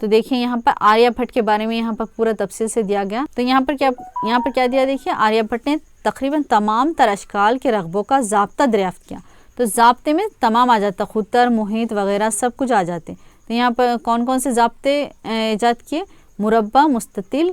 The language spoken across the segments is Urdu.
تو دیکھیں یہاں پر آریہ بھٹ کے بارے میں یہاں پر پورا تفصیل سے دیا گیا. تو یہاں پر کیا دیا دیکھیے, آریہ بھٹ نے تقریباً تمام تر اشکال کے رقبوں کا ضابطہ دریافت کیا. تو ضابطے میں تمام آ جاتا, خطر, محیط وغیرہ سب کچھ آ جاتے. تو یہاں پر کون کون سے ضابطے ایجاد کیے؟ مربع, مستطیل,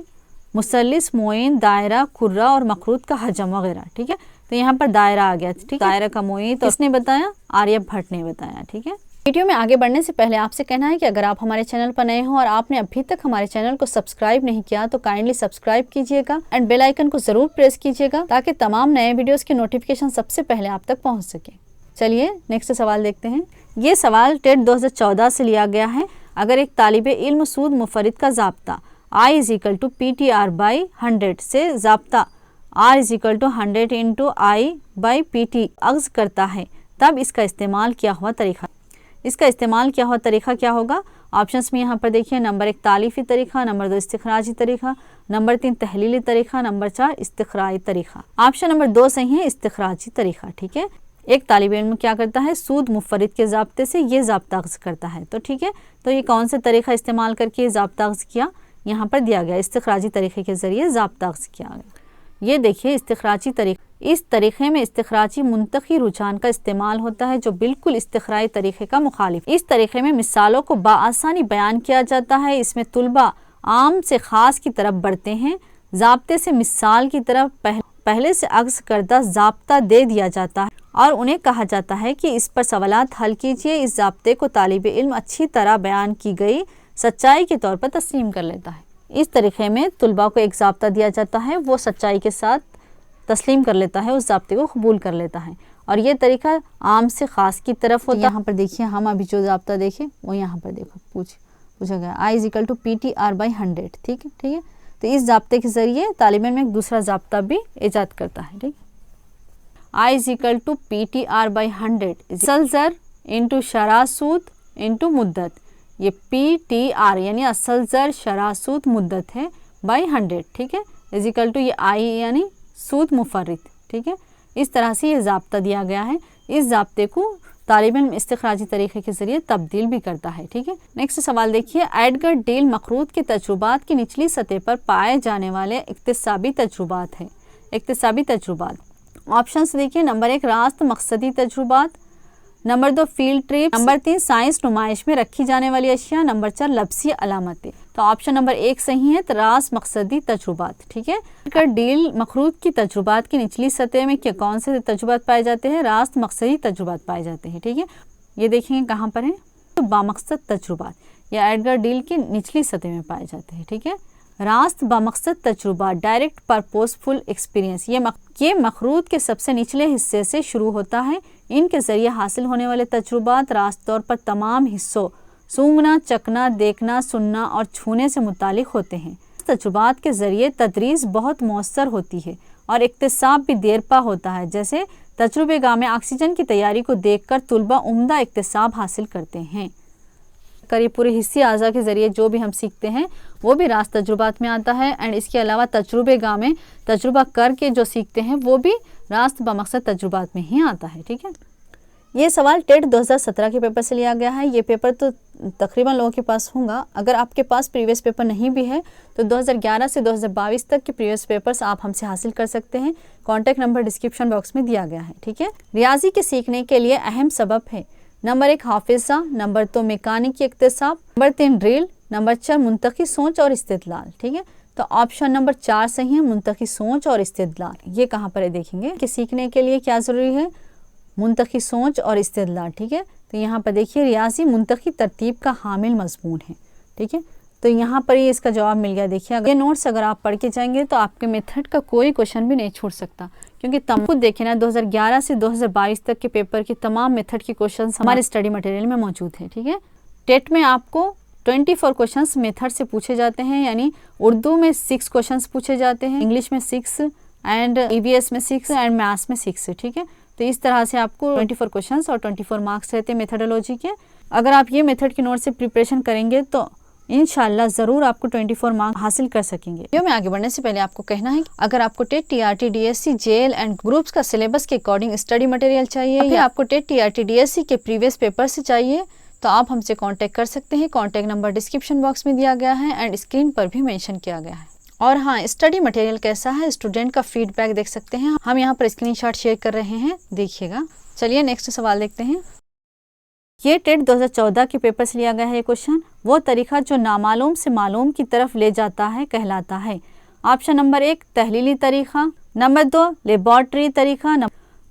مثلث, معین, دائرہ, کھرہ اور مخروط کا حجم وغیرہ. ٹھیک ہے, تو یہاں پر دائرہ آ گیا. ٹھیک, دائرہ کا محیط کس نے بتایا؟ آریہ بھٹ نے بتایا. ٹھیک ہے, ویڈیو میں آگے بڑھنے سے پہلے آپ سے کہنا ہے کہ اگر آپ ہمارے چینل پر نئے ہوں اور آپ نے ابھی تک ہمارے چینل کو سبسکرائب نہیں کیا تو کائنڈلی سبسکرائب کیجئے گا اینڈ بیل آئیکن کو ضرور پریس کیجئے گا تاکہ تمام نئے ویڈیوز کی نوٹیفیکیشن سب سے پہلے آپ تک پہنچ سکے. چلیے نیکسٹ سوال دیکھتے ہیں. یہ سوال ٹیٹ 2014 سے لیا گیا ہے. اگر ایک طالب علم سود منفرد کا ضابطہ I = PTR/100 سے ضابطہ R = 100 × I/PT اخذ کرتا ہے تب اس کا استعمال کیا ہوا طریقہ کیا ہوگا؟ آپشنز میں یہاں پر دیکھیے. نمبر 1 تالیفی طریقہ, نمبر 2 استخراجی طریقہ, نمبر 3 تحلیلی طریقہ, نمبر 4 استخرائی طریقہ. آپشن نمبر 2 صحیح ہے, استخراجی طریقہ. ٹھیک ہے, ایک طالب علم کیا کرتا ہے؟ سود منفرد کے ضابطے سے یہ ضابطہ اخذ کرتا ہے. تو ٹھیک ہے, تو یہ کون سے طریقہ استعمال کر کے یہ ضابطہ اخذ کیا؟ یہاں پر دیا گیا استخراجی طریقے کے ذریعے ضابطہ اخذ کیا گیا. یہ دیکھیے استخراجی طریقہ, اس طریقے میں استخراجی منطقی رجحان کا استعمال ہوتا ہے جو بالکل استخرائی طریقے کا مخالف. اس طریقے میں مثالوں کو بآسانی بیان کیا جاتا ہے. اس میں طلباء عام سے خاص کی طرف بڑھتے ہیں. ضابطے سے مثال کی طرف پہلے سے اخذ کردہ ضابطہ دے دیا جاتا ہے اور انہیں کہا جاتا ہے کہ اس پر سوالات حل کیجیے. اس ضابطے کو طالب علم اچھی طرح بیان کی گئی سچائی کے طور پر تسلیم کر لیتا ہے. اس طریقے میں طلباء کو ایک ضابطہ دیا جاتا ہے, وہ سچائی کے ساتھ تسلیم کر لیتا ہے, اس ضابطے کو قبول کر لیتا ہے اور یہ طریقہ عام سے خاص کی طرف ہوتا ہے. یہاں پر دیکھیے, ہم ابھی جو ضابطہ دیکھیں وہ یہاں پر دیکھو پوچھا گیا I = PTR/100. ٹھیک ہے, تو اس ضابطے کے ذریعے طالب علم ایک دوسرا ضابطہ بھی ایجاد کرتا ہے. ٹھیک, I = PTR/100 اصل زر × شرح سود × مدت. یہ PTR یعنی اصل زر شرح سود مدت ہے /100. ٹھیک ہے, یہ I یعنی سود منفرد. ٹھیک ہے, اس طرح سے یہ ضابطہ دیا گیا ہے. اس ضابطے کو طالب علم استخراجی طریقے کے ذریعے تبدیل بھی کرتا ہے. ٹھیک ہے, نیکسٹ سوال دیکھیے. ایڈگر ڈیل مخروط کے تجربات کی نچلی سطح پر پائے جانے والے اکتسابی تجربات ہیں. اکتسابی تجربات آپشنس دیکھیے. نمبر 1 راست مقصدی تجربات, number 2 field trips, number 3 science نمائش میں رکھی جانے والی اشیاء, نمبر 4 لفظی علامتیں. تو آپشن نمبر 1 صحیح ہے, راست مقصدی تجربات. ٹھیک ہے, اگر ڈیل مخروط کی تجربات کی نچلی سطح میں کون سے تجربات پائے جاتے ہیں؟ راست مقصدی تجربات پائے جاتے ہیں. ٹھیک ہے, یہ دیکھیں گے کہاں پر ہیں, تو بامقصد تجربات یا ایڈگر ڈیل کی نچلی سطح میں پائے جاتے ہیں. ٹھیک ہے, راست بامقصد تجربات ڈائریکٹ پرپوزفل ایکسپیرینس یہ مخروط کے سب سے نچلے حصے سے شروع ہوتا ہے. ان کے ذریعے حاصل ہونے والے تجربات راست طور پر تمام حصوں سونگھنا, چکھنا, دیکھنا, سننا اور چھونے سے متعلق ہوتے ہیں. تجربات کے ذریعے تدریس بہت مؤثر ہوتی ہے اور اکتساب بھی دیر پا ہوتا ہے. جیسے تجربے گاہ میں آکسیجن کی تیاری کو دیکھ کر طلباء عمدہ اکتساب حاصل کرتے ہیں. یہ پورے حصی اعضاء کے ذریعے جو بھی ہم سیکھتے ہیں وہ بھی راست تجربات میں آتا ہے. اینڈ اس کے علاوہ تجربے گاہ میں تجربہ کر کے جو سیکھتے ہیں وہ بھی راست بمقصد تجربات میں ہی آتا ہے. ٹھیک ہے, یہ سوال ٹیٹ 2017 کے پیپر سے لیا گیا ہے. یہ پیپر تو تقریباً لوگوں کے پاس ہوگا. اگر آپ کے پاس پریویس پیپر نہیں بھی ہے تو 2011 سے 2022 تک کے پریویس پیپرز آپ ہم سے حاصل کر سکتے ہیں. کانٹیکٹ نمبر ڈسکرپشن باکس میں دیا گیا ہے. ٹھیک ہے, ریاضی کے سیکھنے کے لیے اہم سبب ہے. نمبر 1 حافظہ, نمبر 2 میکانیکی اکتساب, نمبر 3 ڈرل, نمبر 4 منطقی سوچ اور استدلال. ٹھیک ہے, تو آپشن نمبر 4 صحیح ہے, منطقی سوچ اور استدلال. یہ کہاں پر ہے دیکھیں گے کہ سیکھنے کے لیے کیا ضروری ہے؟ منطقی سوچ اور استدلال. ٹھیک ہے, تو یہاں پر دیکھیے ریاضی منطقی ترتیب کا حامل مضمون ہے. ٹھیک ہے, تو یہاں پر یہ اس کا جواب مل گیا. دیکھیے یہ نوٹس اگر آپ پڑھ کے جائیں گے تو آپ کے میتھڈ کا کوئی کوشچن بھی نہیں چھوٹ سکتا, کیونکہ خود دیکھیں نا 2011 سے 2022 تک کے پیپر کے تمام میتھڈ کے کوشچنس ہمارے اسٹڈی مٹیریل میں موجود ہیں. ٹھیک ہے, ٹیٹ میں آپ کو 24 کوشچنس میتھڈ سے پوچھے جاتے ہیں, یعنی اردو میں 6 کوشچنس پوچھے جاتے ہیں, انگلش میں 6 اینڈ EVS میں 6 اینڈ میتھس میں 6. ٹھیک ہے, تو اس طرح سے آپ کو 24 کوشچنس اور 24 مارکس رہتے ہیں میتھڈولوجی کے. اگر آپ یہ میتھڈ کی نوٹ سے پریپریشن کریں گے تو انشاءاللہ ضرور آپ کو 24 مارکس حاصل کر سکیں گے. ویڈیو میں آگے بڑھنے سے پہلے آپ کو کہنا ہے کہ اگر آپ کو TET TRT DSC JL and groups کا سلیبس کے اکارڈنگ اسٹڈی مٹیریل چاہیے یا آپ کو ٹیٹ TRT DSC کے پریویس پیپر سے چاہیے تو آپ ہم سے کانٹیکٹ کر سکتے ہیں. کانٹیکٹ نمبر ڈسکرپشن باکس میں دیا گیا ہے اینڈ اسکرین پر بھی مینشن کیا گیا ہے. اور ہاں، اسٹڈی مٹیریل کیسا ہے، اسٹوڈنٹ کا فیڈ بیک دیکھ سکتے ہیں. ہم یہاں پر اسکرین شاٹ شیئر کر رہے ہیں، دیکھیے گا. چلیے نیکسٹ سوال دیکھتے ہیں. یہ ٹیٹ 2014 کے پیپر سے لیا گیا ہے کوشچن. وہ طریقہ جو نامعلوم سے معلوم کی طرف لے جاتا ہے کہلاتا ہے. آپشن نمبر 1 تحلیلی طریقہ، نمبر 2 لیبارٹری طریقہ،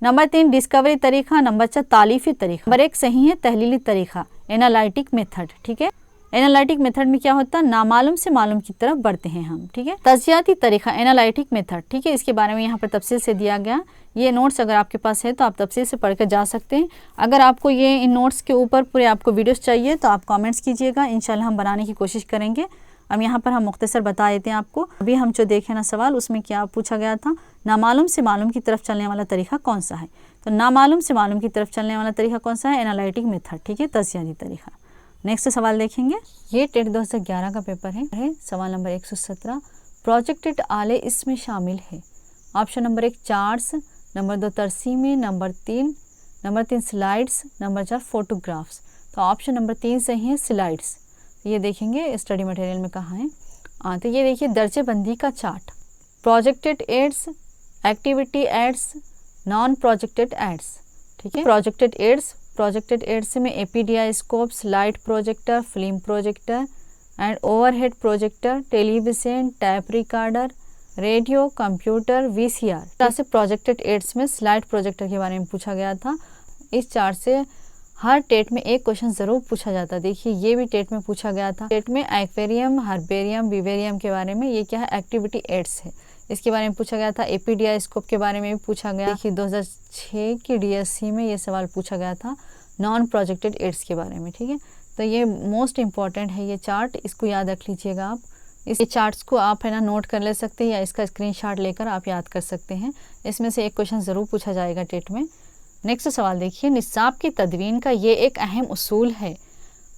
نمبر 3 ڈسکوری طریقہ، نمبر 4 تالیفی طریقہ. نمبر 1 صحیح ہے تحلیلی طریقہ، انالائٹک میتھڈ. ٹھیک ہے، انالائٹک میتھڈ میں کیا ہوتا ہے، نامعلوم سے معلوم کی طرف بڑھتے ہیں ہم. ٹھیک ہے، تجزیاتی طریقہ انالائٹک میتھڈ. ٹھیک ہے، اس کے بارے میں یہاں پر تفصیل سے دیا گیا. یہ نوٹس اگر آپ کے پاس ہے تو آپ تفصیل سے پڑھ کر جا سکتے ہیں. اگر آپ کو یہ ان نوٹس کے اوپر پورے آپ کو ویڈیوز چاہیے تو آپ کامنٹس کیجیے گا، انشاءاللہ ہم بنانے کی کوشش کریں گے. اب یہاں پر ہم مختصر بتا دیتے ہیں آپ کو. ابھی ہم جو دیکھیں نا سوال، اس میں کیا پوچھا گیا تھا، نامعلوم سے معلوم کی طرف چلنے والا طریقہ کون سا ہے. تو نامعلوم سے معلوم کی طرف چلنے والا طریقہ کون سا ہے، انالائٹک میتھڈ. ٹھیک ہے، تجزیاتی طریقہ. نیکسٹ سوال دیکھیں گے. یہ ٹیٹ 2011 کا پیپر ہے. سوال نمبر 117 پروجیکٹڈ آلے اس میں شامل ہے. آپشن نمبر 1 چارٹس، نمبر 2 ترسیمیں، نمبر 3 سلائڈس، نمبر 4 فوٹوگرافس. تو آپشن نمبر 3 صحیح ہے سلائڈس. یہ دیکھیں گے اسٹڈی مٹیریل میں کہاں ہے. تو یہ دیکھیے درجے بندی کا chart, projected aids, activity aids, non projected aids. ٹھیک ہے، پروجیکٹڈ ایڈس میں epidiascopes, light projector, film projector and overhead projector, television, tape recorder, radio, computer, V C R. طرح سے پروجیکٹڈ ایڈس میں سلائڈ پروجیکٹر کے بارے میں پوچھا گیا تھا. اس چارٹ سے ہر ٹیٹ میں ایک کوشچن ضرور پوچھا جاتا ہے. دیکھیے یہ بھی ٹیٹ میں پوچھا گیا تھا. ٹیٹ میں ایکویریم، ہربیریم، ویویریم کے بارے میں. یہ کیا ہے، ایکٹیویٹی ایڈس ہے، اس کے بارے میں پوچھا گیا تھا. اے پی ڈی آئی اسکوپ کے بارے میں بھی پوچھا گیا. دیکھیے 2006 کی ڈی ایس سی میں یہ سوال پوچھا گیا تھا نان پروجیکٹڈ ایڈس کے بارے میں. ٹھیک ہے، تو یہ موسٹ امپورٹنٹ ہے یہ چارٹ، اس کو یاد رکھ لیجیے گا آپ. اس چارٹس کو آپ ہے نا نوٹ کر لے سکتے ہیں یا اس کا اسکرین شاٹ لے کر آپ یاد کر سکتے ہیں. اس میں سے ایک کوشچن ضرور پوچھا جائے گا ٹیٹ میں. نیکسٹ سوال دیکھیے. نصاب کی تدوین کا یہ ایک اہم اصول ہے.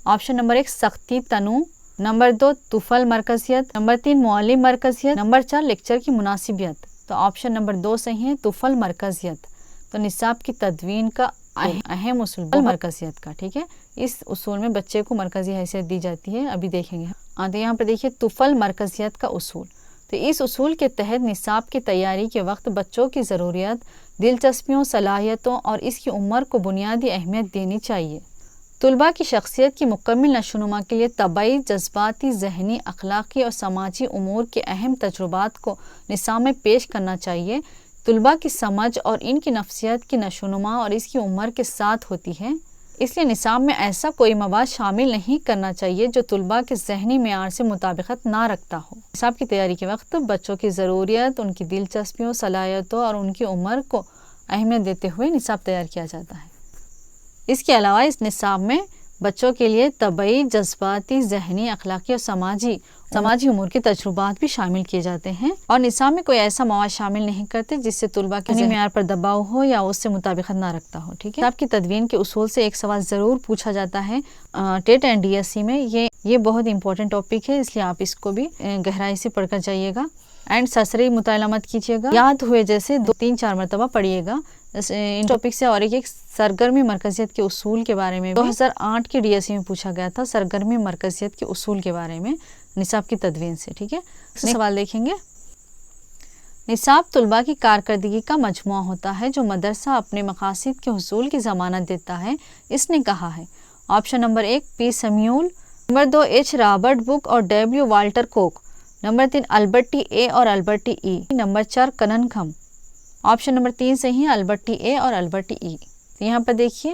آپشن نمبر 1 سختی تنوع، نمبر 2 طفل مرکزیت، نمبر 3 معلم مرکزیت، نمبر 4 لیکچر کی مناسبیت. تو آپشن نمبر 2 صحیح ہے طفل مرکزیت. تو نصاب کی تدوین کا اہم اصول مرکزیت کا. ٹھیک ہے، اس اصول میں بچے کو مرکزی حیثیت دی جاتی ہے. ابھی دیکھیں گے. تو یہاں پر دیکھیے طفل مرکزیت کا اصول. تو اس اصول کے تحت نصاب کی تیاری کے وقت بچوں کی ضروریات، دلچسپیوں، صلاحیتوں اور اس کی عمر کو بنیادی اہمیت دینی چاہیے. طلباء کی شخصیت کی مکمل نشوونما کے لیے طبعی، جذباتی، ذہنی، اخلاقی اور سماجی امور کے اہم تجربات کو نصاب میں پیش کرنا چاہیے. طلباء کی سمجھ اور ان کی نفسیات کی نشوونما اور اس کی عمر کے ساتھ ہوتی ہے. اس لیے نصاب میں ایسا کوئی مواد شامل نہیں کرنا چاہیے جو طلباء کے ذہنی معیار سے مطابقت نہ رکھتا ہو. نصاب کی تیاری کے وقت بچوں کی ضروریات، ان کی دلچسپیوں، صلاحیتوں اور ان کی عمر کو اہمیت دیتے ہوئے نصاب تیار کیا جاتا ہے. اس کے علاوہ اس نصاب میں بچوں کے لیے طبعی، جذباتی، ذہنی، اخلاقی اور سماجی امور کے تجربات بھی شامل کیے جاتے ہیں. اور نصاب میں کوئی ایسا مواد شامل نہیں کرتے جس سے طلباء کے ذہنی معیار پر دباؤ ہو یا اس سے مطابقت نہ رکھتا ہو. ٹھیک ہے، نصاب کی تدوین کے اصول سے ایک سوال ضرور پوچھا جاتا ہے TET and D S C میں. یہ بہت امپورٹنٹ ٹاپک ہے، اس لیے آپ اس کو بھی گہرائی سے پڑھ کر جائیے گا. اینڈ سرسری مطالعہ مت کیجیے گا، یاد ہوئے جیسے 2-3-4 مرتبہ پڑھیے گا ان ٹاپک سے. اور ایک سرگرمی مرکزیت کے اصول کے بارے میں 2008 کی ڈی ایس سی میں پوچھا گیا تھا، سرگرمی مرکزیت کے اصول کے بارے میں نصاب کی تدوین سے. ٹھیک ہے، سوال دیکھیں گے. نصاب طلباء کی کارکردگی کا مجموعہ ہوتا ہے جو مدرسہ اپنے مقاصد کے حصول کی ضمانت دیتا ہے. اس نے کہا ہے. آپشن نمبر 1 پی سمیول، نمبر 2 ایچ رابرٹ بک اور ڈبلیو والٹر کوک، نمبر 3 البرٹی اے اور البرٹی ای، نمبر 4 کننگھم. آپشن نمبر 3 صحیح ہے البرٹی اے اور البرٹی ای. یہاں پر دیکھیے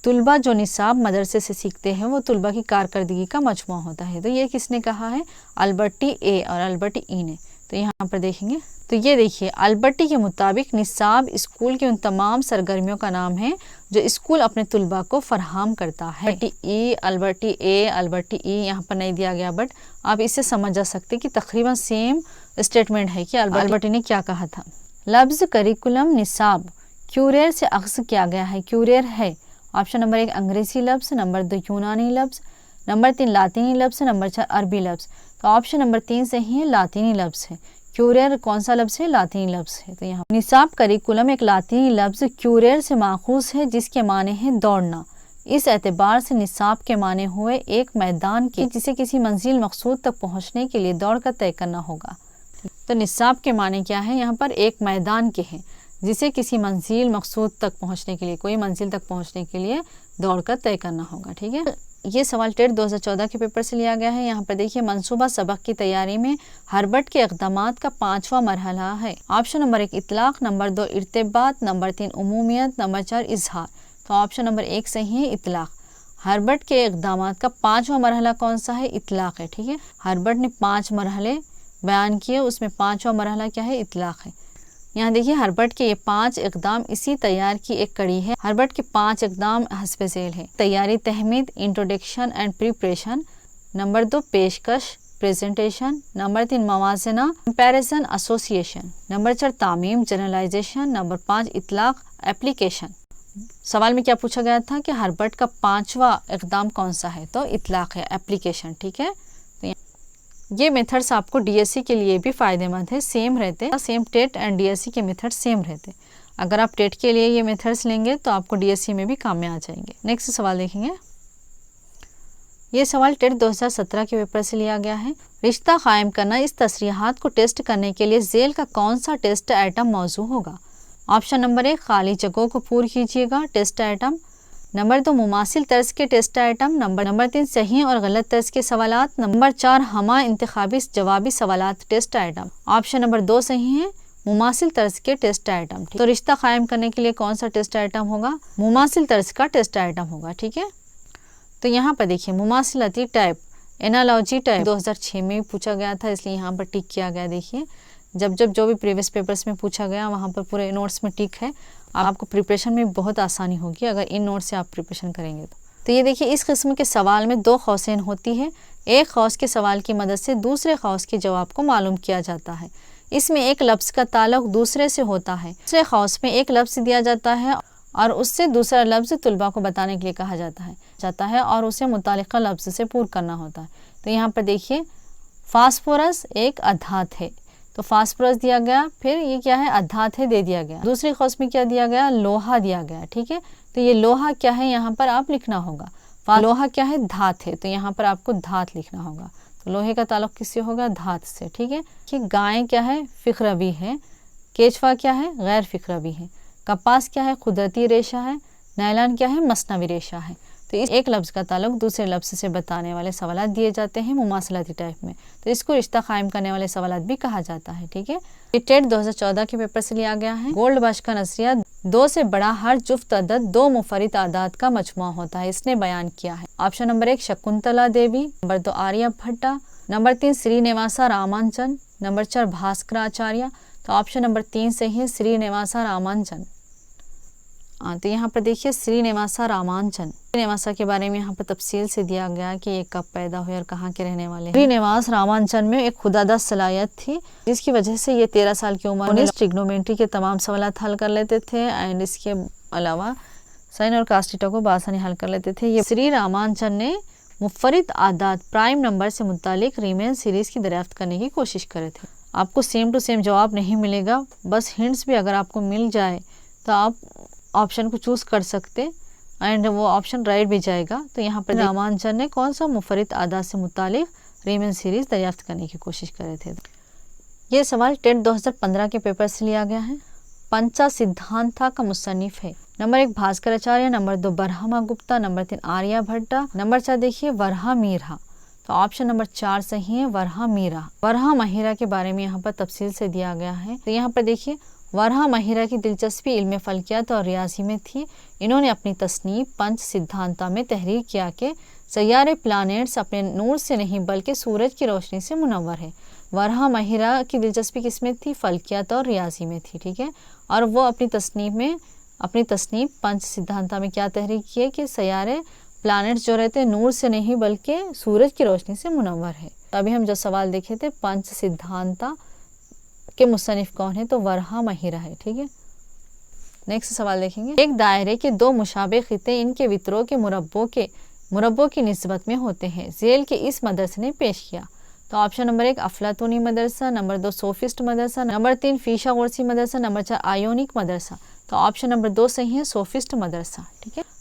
طلباء جو نصاب مدرسے سے سیکھتے ہیں وہ طلباء کی کارکردگی کا مجموعہ ہوتا ہے. تو یہ کس نے کہا ہے، البرٹی اے اور البرٹی ای نے. تو یہاں پر دیکھیں گے تو یہ دیکھیے البرٹی کے مطابق نصاب اسکول کی ان تمام سرگرمیوں کا نام ہے جو اسکول اپنے طلباء کو فراہم کرتا ہے. البرٹی اے، البرٹی ای یہاں پر نہیں دیا گیا، بٹ آپ اس سے سمجھ جا سکتے کہ تقریباً سیم اسٹیٹمنٹ ہے کہ البرٹی نے کیا کہا تھا. لفظ کریکولم نصاب کیوریر سے اخذ کیا گیا ہے. کیوریر ہے آپشن نمبر 1 انگریزی لفظ، نمبر 2 یونانی لفظ، نمبر 3 لاطینی لفظ، نمبر 4 عربی لفظ. تو آپشن نمبر 3 صحیح ہے لاطینی لفظ ہے. کیوریر کون سا لفظ ہے، لاطینی لفظ ہے. تو یہاں نصاب کریکولم ایک لاطینی لفظ کیوریر سے ماخوذ ہے جس کے معنی ہے دوڑنا. اس اعتبار سے نصاب کے معنی ہوئے ایک میدان کے جسے کسی منزل مقصود تک پہنچنے کے لیے دوڑ کر طے کرنا ہوگا۔ تو نصاب کے معنی کیا ہے؟ یہاں پر ایک میدان کے ہیں جسے کسی منزل مقصود تک پہنچنے کے لیے، کوئی منزل تک پہنچنے کے لیے دوڑ کر طے کرنا ہوگا، ٹھیک ہے۔ یہ سوال ٹیٹ 2014 کے پیپر سے لیا گیا ہے۔ یہاں پر دیکھیے منصوبہ سبق کی تیاری میں ہربرٹ کے اقدامات کا 5واں مرحلہ ہے۔ آپشن نمبر 1 اطلاق، نمبر 2 ارتباط، نمبر 3 عمومیت، نمبر 4 اظہار۔ تو آپشن نمبر 1 صحیح ہے، اطلاق۔ ہربرٹ کے اقدامات کا 5واں مرحلہ کون سا ہے؟ اطلاق ہے، ٹھیک ہے۔ ہربرٹ نے 5 مرحلے بیان کیے، اس میں 5واں مرحلہ کیا ہے؟ اطلاق ہے۔ یہاں دیکھیے ہربرٹ کے یہ 5 اقدام اسی تیار کی ایک کڑی ہے۔ ہربرٹ کے 5 اقدام حسب ذیل ہے: تیاری، تہمید، انٹروڈکشن اینڈ پریپریشن، نمبر 2 پیشکش، پریزنٹیشن، نمبر 3 موازنہ، کمپیریزن، ایسوسیشن، نمبر 4 تعمیم، جنرلائزیشن، نمبر 5 اطلاق، اپلیکیشن۔ سوال میں کیا پوچھا گیا تھا کہ ہربرٹ کا 5واں اقدام کون سا ہے؟ تو اطلاق ہے، اپلیکیشن، ٹھیک ہے۔ یہ میتھڈس آپ کو ڈی ایس سی کے لیے بھی فائدہ مند ہے، سیم رہتے، same TET and D S C کے میتھڈ سیم رہتے۔ اگر آپ ٹیٹ کے لیے یہ میتھڈس لیں گے تو آپ کو ڈی ایس سی میں بھی کام میں آ جائیں گے۔ نیکسٹ سوال دیکھیں گے۔ یہ سوال ٹیٹ 2017 کے پیپر سے لیا گیا ہے۔ رشتہ قائم کرنا، اس تصریحات کو ٹیسٹ کرنے کے لیے ذیل کا کون سا ٹیسٹ آئٹم موزوں ہوگا؟ آپشن نمبر 1 خالی جگہوں کو پور کیجیے گا، ٹیسٹ آئٹم، نمبر 2 مماثل طرز کے ٹیسٹ آئٹم، نمبر 3 صحیح اور غلط طرز کے سوالات، نمبر 4 ہمہ انتخابی جوابی سوالات ٹیسٹ آئٹم۔ آپشن نمبر 2 صحیح ہے، مماثل طرز کے ٹیسٹ آئٹم۔ تو رشتہ قائم کرنے کے لیے کون سا ٹیسٹ آئٹم ہوگا؟ مماثل طرز کا ٹیسٹ آئٹم ہوگا، ٹھیک ہے۔ تو یہاں پر دیکھیے مماثلتی ٹائپ، انالوجی ٹائپ 2006 میں پوچھا گیا تھا، اس لیے یہاں پر ٹک کیا گیا۔ دیکھیے جب جو بھی پریویس پیپرز میں پوچھا گیا وہاں پر پورے نوٹس میں ٹک ہے، آپ کو پریپریشن میں بہت آسانی ہوگی اگر ان نوٹ سے آپ پریپریشن کریں گے تو یہ دیکھیے اس قسم کے سوال میں 2 قوسین ہوتی ہے، ایک قوس کے سوال کی مدد سے دوسرے قوس کے جواب کو معلوم کیا جاتا ہے۔ اس میں ایک لفظ کا تعلق دوسرے سے ہوتا ہے، دوسرے قوس میں ایک لفظ دیا جاتا ہے اور اس سے دوسرا لفظ طلباء کو بتانے کے لیے کہا جاتا ہے اور اسے متعلقہ لفظ سے پور کرنا ہوتا ہے۔ تو یہاں پر دیکھیے فاسفورس ایک ادھات ہے، تو فاسفورس دیا گیا، پھر یہ کیا ہے؟ ادھات ہے، دے دیا گیا۔ دوسری قوس میں کیا دیا گیا؟ لوہا دیا گیا، ٹھیک ہے۔ تو یہ لوہا کیا ہے؟ یہاں پر آپ لکھنا ہوگا۔ لوہا کیا ہے؟ دھات ہے، تو یہاں پر آپ کو دھات لکھنا ہوگا۔ تو لوہے کا تعلق کس سے ہوگا؟ دھات سے، ٹھیک ہے۔ کہ گائے کیا ہے؟ فقروی ہے۔ کیچوا کیا ہے؟ غیر فقروی ہے۔ کپاس کیا ہے؟ قدرتی ریشہ ہے۔ نائلان کیا ہے؟ مصنوعی ریشہ ہے۔ تو اس ایک لفظ کا تعلق دوسرے لفظ سے بتانے والے سوالات دیے جاتے ہیں مماثلاتی ٹائپ میں، تو اس کو رشتہ قائم کرنے والے سوالات بھی کہا جاتا ہے، ٹھیک ہے۔ یہ ٹیٹ 2014 کے پیپر سے لیا گیا ہے۔ گولڈ بش کا نظریہ 2 سے بڑا ہر جفت عدد 2 منفرد اعداد کا مجموعہ ہوتا ہے، اس نے بیان کیا ہے۔ آپشن نمبر 1 شکنتلا دیوی، نمبر 2 آریہ بھٹا، نمبر 3 سری نواسا رامانجن، نمبر 4 بھاسکراچاریہ۔ تو آپشن نمبر 3 صحیح ہے، سری نواسا رامانجن۔ تو یہاں پر دیکھیے سری نواسا رامانجن، سری نواسا کے بارے میں یہاں پر تفصیل سے دیا گیا کہ یہ کب پیدا ہوئے اور کہاں کے رہنے والے ہیں۔ سری نواس رامانجن میں ایک خداداد صلاحیت تھی جس کی وجہ سے یہ 13 سال کی عمر میں ٹریگنومیٹری کے تمام سوالات حل کر لیتے تھے، اینڈ اس کے علاوہ سائن اور کاس تھیٹا کو بآسانی حل کر لیتے تھے۔ یہ سری رامانجن نے منفرد اعداد پرائم نمبر سے متعلق ریمین سیریز کی دریافت کرنے کی کوشش کرے تھے۔ آپ کو سیم ٹو سیم جواب نہیں ملے گا، بس ہنٹس بھی اگر آپ کو مل جائے تو آپ آپشن کو چوز کر سکتے اینڈ وہ آپشن رائٹ بھی جائے گا۔ تو یہاں پر رامانجن نے کون سا منفرد اعداد سے متعلق ریمین سیریز دریافت کرنے کی کوشش کرے تھے۔ یہ سوال ٹیٹ 2015 کے پیپر سے لیا گیا ہے۔ پنچا سدھانتا کا مصنف ہے۔ Number 1 Bhaskaracharya, number 2 Brahma Gupta, number 3 Arya Bhata, number 4 دیکھیے ورہا میرا۔ تو آپشن نمبر 4 صحیح ہے، ورہا میرا۔ ورہا مہیرا کے بارے میں یہاں پر تفصیل سے دیا گیا ہے۔ تو یہاں پر دیکھیے ورہا مہیرا کی دلچسپی علم فلکیات اور ریاضی میں تھی۔ انہوں نے اپنی تصنیف پنچ سدھانتا میں تحریر کیا کہ سیارے پلانیٹس اپنے نور سے نہیں بلکہ سورج کی روشنی سے منور ہے۔ ورہا مہیرا کی دلچسپی کس میں تھی؟ فلکیات اور ریاضی میں تھی، ٹھیک ہے۔ اور وہ اپنی تصنیف پنچ سدھانتا میں کیا تحریر کیے کہ سیارے پلانیٹس جو رہتے نور سے نہیں بلکہ سورج کی روشنی سے منور ہے۔ ابھی ہم جو سوال دیکھے تھے پنچ سدھانتا کے مصنف کون ہے؟ تو ورہا مہیرا ہے، ٹھیک ہے۔ نیکسٹ سوال دیکھیں گے۔ ایک دائرے کے 2 مشابہ خطے ان کے وطروں کے مربعوں کی نسبت میں ہوتے ہیں، ذیل کے اس مدرسے نے پیش کیا۔ تو آپشن نمبر 1 افلاطونی مدرسہ، نمبر 2 سوفسٹ مدرسہ، نمبر 3 فیثاغورسی مدرسہ، نمبر 4 آیونک مدرسہ۔ تو آپشن نمبر 2 صحیح ہے، سوفسٹ مدرسہ، ٹھیک ہے۔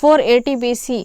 480 BC